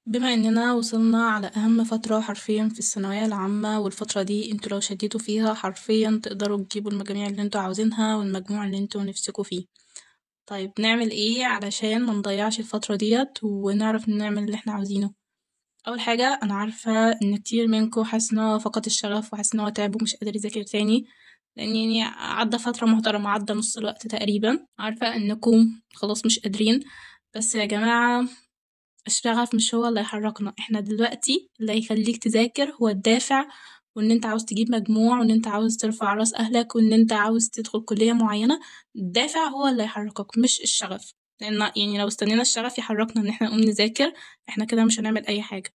بما اننا وصلنا على اهم فترة حرفيا في الثانوية العامة، والفترة دي انتوا لو شديتوا فيها حرفيا تقدروا تجيبوا المجاميع اللي انتوا عاوزينها والمجموع اللي انتوا نفسكوا فيه. طيب نعمل ايه علشان ما نضيعش الفترة ديت ونعرف نعمل اللي احنا عاوزينه؟ اول حاجة، انا عارفة ان كتير منكم حاسس ان هو فقد الشغف وحاسس ان هو تعب ومش قادر يذاكر تاني، لان يعني عدى فترة محترمة، عدى نص الوقت تقريبا. عارفة انكم خلاص مش قادرين، بس يا جماعة الشغف مش هو اللي هيحركنا. احنا دلوقتي اللي هيخليك تذاكر هو الدافع، وان انت عاوز تجيب مجموع، وان انت عاوز ترفع راس اهلك، وان انت عاوز تدخل كلية معينة. الدافع هو اللي هيحركك مش الشغف، لان يعني لو استنينا الشغف يحركنا ان احنا نقوم نذاكر احنا كده مش هنعمل اي حاجة.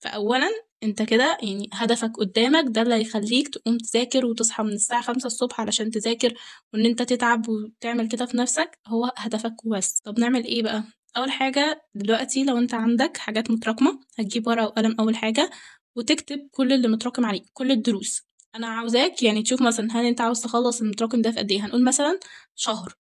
فأولا انت كده يعني هدفك قدامك ده اللي هيخليك تقوم تذاكر وتصحى من الساعة 5 الصبح علشان تذاكر، وان انت تتعب وتعمل كده في نفسك هو هدفك وبس. طب نعمل ايه بقى؟ اول حاجة دلوقتي لو انت عندك حاجات متراكمة هتجيب ورقة وقلم اول حاجة وتكتب كل اللي متراكم عليك، كل الدروس. انا عاوزاك يعني تشوف مثلا هل انت عاوز تخلص المتراكم ده في قد ايه. هنقول مثلا شهر.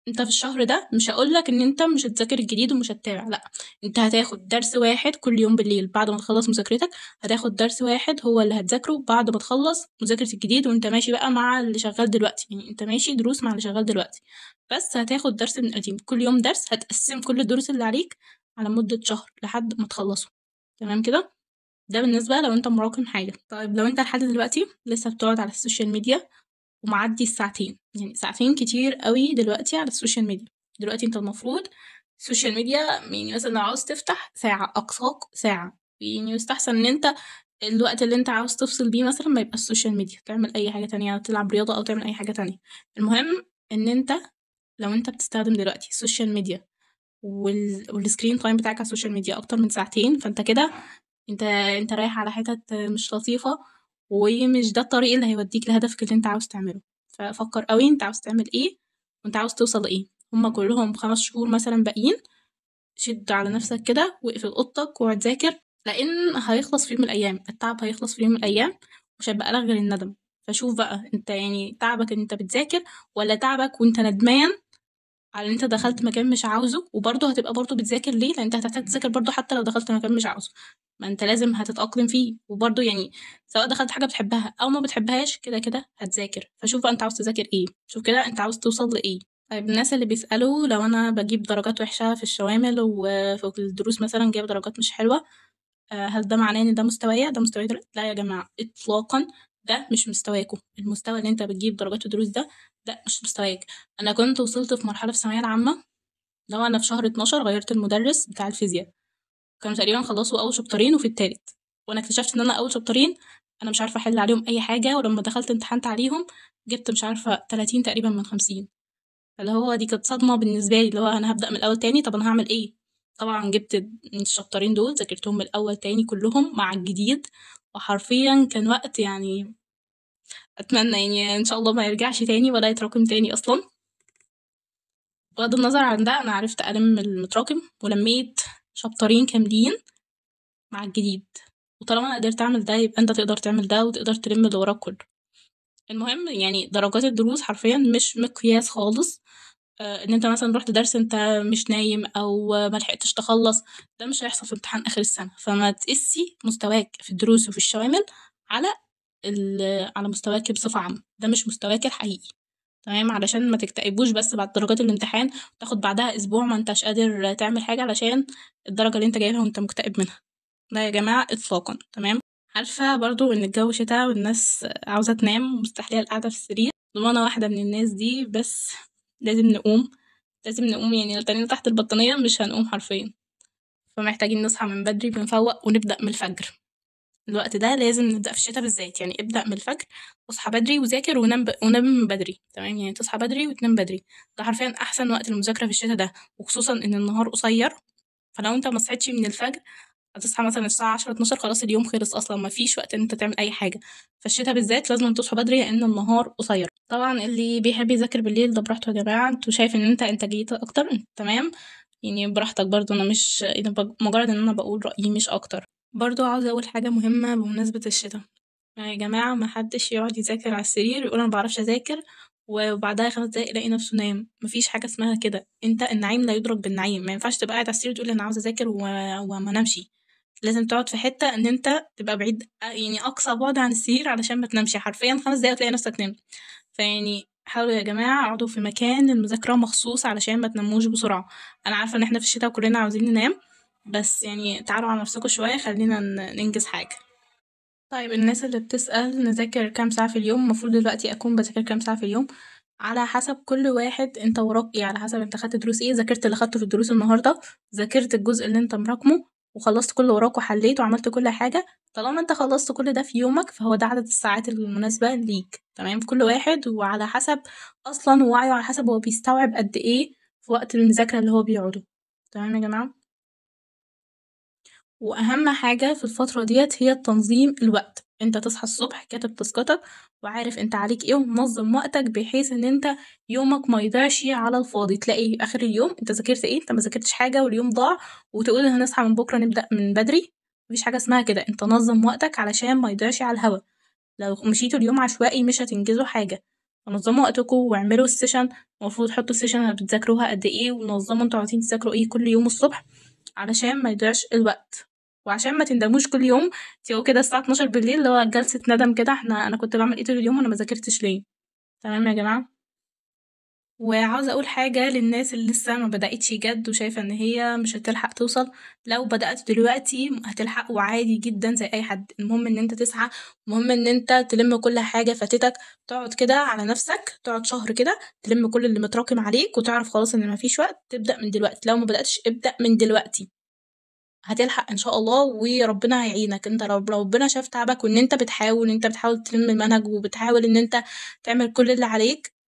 انت في الشهر ده مش هقولك ان انت مش هتذاكر الجديد ومش هتتابع، لا، انت هتاخد درس واحد كل يوم بالليل بعد ما تخلص مذاكرتك. هتاخد درس واحد هو اللي هتذاكره بعد ما تخلص مذاكرة الجديد، وانت ماشي بقى مع اللي شغال دلوقتي، يعني انت ماشي دروس مع اللي شغال دلوقتي. بس هتاخد درس من القديم كل يوم درس، هتقسم كل الدروس اللي عليك على مدة شهر لحد ما تخلصه. تمام كده؟ ده بالنسبة لو انت مراكم حاجة. طيب لو انت لحد دلوقتي لسه بتقعد على السوشيال ميديا ومعدي الساعتين، يعني ساعتين كتير قوي دلوقتي على السوشيال ميديا. دلوقتي انت المفروض السوشيال ميديا يعني مثلا لو عاوز تفتح ساعة، أقصاك ساعة، يعني يستحسن ان انت الوقت اللي انت عاوز تفصل بيه مثلا ما يبقى السوشيال ميديا، تعمل اي حاجة تانية، تلعب رياضة او تعمل اي حاجة تانية. المهم ان انت لو انت بتستخدم دلوقتي السوشيال ميديا والسكرين تايم بتاعك على السوشيال ميديا اكتر من ساعتين، فانت كده انت رايح على حتت مش لطيفة، ومش ده الطريق اللي هيوديك لهدفك اللي انت عاوز تعمله. ففكر قوي انت عاوز تعمل ايه وانت عاوز توصل لايه. هما كلهم 5 شهور مثلا باقيين، شد على نفسك كده واقفل اوضتك واقعد ذاكر، لان هيخلص في يوم من الايام، التعب هيخلص في يوم من الايام، مش هيبقى لك غير الندم. فشوف بقى انت يعني تعبك ان انت بتذاكر، ولا تعبك وانت ندمان على ان انت دخلت مكان مش عاوزه. وبرضه هتبقى برضه بتذاكر ليه؟ لان انت هتحتاج تذاكر برضه حتى لو دخلت مكان مش عاوزه، ما انت لازم هتتأقلم فيه. وبرضه يعني سواء دخلت حاجة بتحبها او ما بتحبهاش كده كده هتذاكر. فشوف بقى انت عاوز تذاكر ايه، شوف كده انت عاوز توصل لايه. طيب الناس اللي بيسألوا لو انا بجيب درجات وحشة في الشوامل وفي الدروس مثلا جايب درجات مش حلوة، هل ده معناه ان ده مستوايا؟ ده مستواي دلوقتي؟ لا يا جماعة اطلاقا، ده مش مستواكم. المستوى اللي انت بتجيب درجات الدروس ده مش مستواك. انا كنت وصلت في مرحلة في الثانوية العامة، لو انا في شهر 12 غيرت المدرس بتاع الفيزياء، كانوا تقريبا خلصوا اول شابترين وفي التالت، وانا اكتشفت ان انا اول شابترين انا مش عارفه احل عليهم اي حاجه، ولما دخلت امتحنت عليهم جبت مش عارفه 30 تقريبا من 50. فاللي هو دي كانت صدمه بالنسبه لي، اللي هو انا هبدا من الاول تاني، طب انا هعمل ايه؟ طبعا جبت الشابترين دول ذاكرتهم من الاول تاني كلهم مع الجديد، وحرفيا كان وقت يعني اتمنى يعني ان شاء الله ما يرجعش تاني ولا يتراكم تاني اصلا. بغض النظر عن ده انا عرفت الم المتراكم ولميت شابترين كاملين مع الجديد. وطالما انا قدرت اعمل ده يبقى انت تقدر تعمل ده وتقدر تلم اللي وراك كله. المهم يعني درجات الدروس حرفيا مش مقياس خالص. ان انت مثلا رحت درس انت مش نايم او ما لحقتش تخلص، ده مش هيحصل في امتحان اخر السنه. فما تقسي مستواك في الدروس وفي الشوامل على على مستواك بصفه عامه، ده مش مستواك الحقيقي. تمام؟ علشان ما تكتئبوش بس بعد درجات الامتحان تاخد بعدها اسبوع ما انتش قادر تعمل حاجه علشان الدرجه اللي انت جايبها وانت مكتئب منها. لا يا جماعة إطلاقا. تمام؟ عارفة برضو إن الجو شتا والناس عاوزة تنام ومستحلية القعدة في السرير، وأنا واحدة من الناس دي، بس لازم نقوم، لازم نقوم. يعني لو تانينا تحت البطانية مش هنقوم حرفيا، فمحتاجين نصحى من بدري بنفوق ونبدأ من الفجر. الوقت ده لازم نبدأ في الشتا بالذات، يعني ابدأ من الفجر، واصحى بدري وذاكر ونام من بدري. تمام؟ يعني تصحى بدري وتنام بدري، ده حرفيا أحسن وقت للمذاكرة في الشتا ده، وخصوصا إن النهار قصير. فلو انت ما صحيتش من الفجر هتصحى مثلا الساعة 10 12 خلاص اليوم خلص أصلا، ما فيش وقت إن أنت تعمل أي حاجة. فالشتا بالذات لازم تصحى بدري لأن النهار قصير. طبعا اللي بيحب يذاكر بالليل ده براحته يا جماعة، انتوا شايف إن انت إنتاجيتك أكتر، تمام، يعني براحتك برضو. أنا مش مجرد إن أنا بقول رأيي مش أكتر. برضو عاوزة أقول حاجة مهمة بمناسبة الشتا، يا جماعة ما حدش يقعد يذاكر على السرير ويقول أنا بعرفش أذاكر وبعدها 5 دقايق يلاقي نفسه نام. مفيش حاجة اسمها كده، انت النعيم لا يدرك بالنعيم. ما ينفعش تبقى قاعد على السرير تقول أنا عاوزة أذاكر وما نمشي. لازم تقعد في حتة ان انت تبقى بعيد، يعني اقصى بعد عن السرير علشان ما تنامش، حرفيا 5 دقايق تلاقي نفسك نمت. فيعني حاولوا يا جماعة اقعدوا في مكان المذاكرة مخصوص علشان ما تناموش بسرعة. انا عارفة ان احنا في الشتاء وكلنا عاوزين ننام، بس يعني تعالوا على نفسكم شوية، خلينا ننجز حاجة. طيب الناس اللي بتسأل نذاكر كام ساعة في اليوم، المفروض دلوقتي أكون بذاكر كام ساعة في اليوم؟ على حسب كل واحد انت وراك ايه، على حسب انت خدت دروس ايه، ذاكرت اللي خدته في الدروس النهاردة، ذاكرت الجزء اللي انت مراكمه، وخلصت كل اللي وراك وحليت وعملت كل حاجة. طالما انت خلصت كل ده في يومك فهو ده عدد الساعات المناسبة ليك، تمام؟ كل واحد وعلى حسب أصلا وعيه، على حسب هو بيستوعب قد ايه في وقت المذاكرة اللي هو بيقعده. تمام يا جماعة؟ واهم حاجة في الفترة ديت هي تنظيم الوقت، انت تصحى الصبح كاتب تاسكاتك وعارف انت عليك ايه ومنظم وقتك، بحيث ان انت يومك ما يضيعش على الفاضي، تلاقي اخر اليوم انت ذاكرت ايه، انت ما ذاكرتش حاجة واليوم ضاع، وتقول هنصحى من بكرة نبدأ من بدري. مفيش حاجة اسمها كده، انت نظم وقتك علشان ما يضيعش على الهوا. لو مشيتوا اليوم عشوائي مش هتنجزوا حاجة. فنظموا وقتكم واعملوا السيشن، المفروض حطوا السيشن اللي بتذاكروها قد ايه، ونظموا انتوا عاوزين تذاكروا ايه كل يوم الصبح علشان ما يضيعش الوقت، وعشان ما تندموش كل يوم تيجوا كده الساعة 12 بالليل اللي هو جلسة ندم كده، انا كنت بعمل ايه طول اليوم وانا ما ذاكرتش ليه. تمام يا جماعة؟ وعاوزة اقول حاجة للناس اللي لسه ما بدأتش جد وشايفة ان هي مش هتلحق توصل، لو بدأت دلوقتي هتلحق وعادي جدا زي اي حد، المهم ان انت تسعى، المهم ان انت تلم كل حاجة فاتتك، تقعد كده على نفسك، تقعد شهر كده تلم كل اللي متراكم عليك وتعرف خلاص ان مفيش وقت، تبدأ من دلوقتي. لو ما بدأتش ابدأ من دلوقتي، هتلحق ان شاء الله وربنا هيعينك. انت لو ربنا شاف تعبك وان انت بتحاول، ان انت بتحاول تلم المنهج وبتحاول ان انت تعمل كل اللي عليك،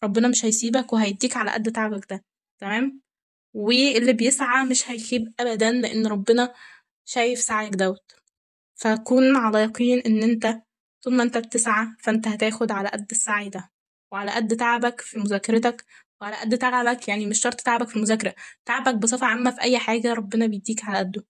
ربنا مش هيسيبك وهيديك على قد تعبك ده. تمام؟ واللي بيسعى مش هيخيب ابدا، لان ربنا شايف سعيك دوت. فكون على يقين ان انت طول ما انت بتسعى فانت هتاخد على قد السعي ده، وعلى قد تعبك في مذاكرتك، وعلى قد تعبك، يعني مش شرط تعبك في المذاكرة، تعبك بصفة عامة في اي حاجة ربنا بيديك على قده.